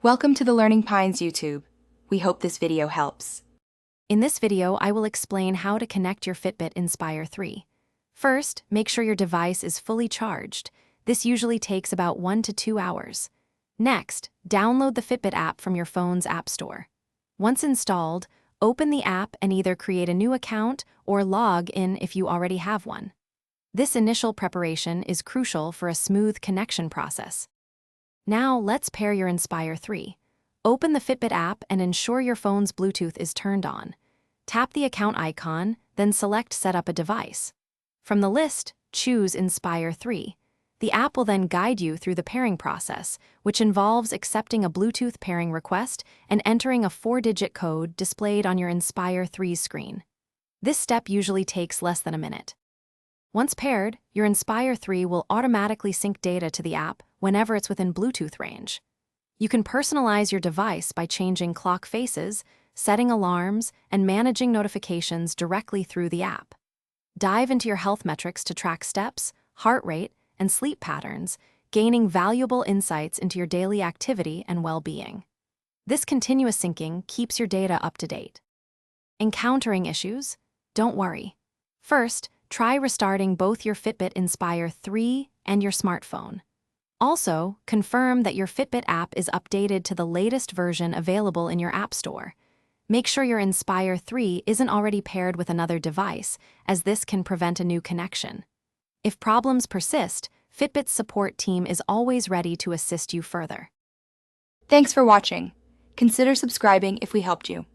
Welcome to the Learning Pines YouTube. We hope this video helps. In this video, I will explain how to connect your Fitbit Inspire 3. First, make sure your device is fully charged. This usually takes about 1 to 2 hours. Next, download the Fitbit app from your phone's app store. Once installed, open the app and either create a new account or log in if you already have one. This initial preparation is crucial for a smooth connection process. Now, let's pair your Inspire 3. Open the Fitbit app and ensure your phone's Bluetooth is turned on. Tap the account icon, then select Set up a device. From the list, choose Inspire 3. The app will then guide you through the pairing process, which involves accepting a Bluetooth pairing request and entering a 4-digit code displayed on your Inspire 3 screen. This step usually takes less than a minute. Once paired, your Inspire 3 will automatically sync data to the app whenever it's within Bluetooth range. You can personalize your device by changing clock faces, setting alarms, and managing notifications directly through the app. Dive into your health metrics to track steps, heart rate, and sleep patterns, gaining valuable insights into your daily activity and well-being. This continuous syncing keeps your data up to date. Encountering issues? Don't worry. First, try restarting both your Fitbit Inspire 3 and your smartphone. Also, confirm that your Fitbit app is updated to the latest version available in your app store. Make sure your Inspire 3 isn't already paired with another device, as this can prevent a new connection. If problems persist, Fitbit's support team is always ready to assist you further. Thanks for watching. Consider subscribing if we helped you.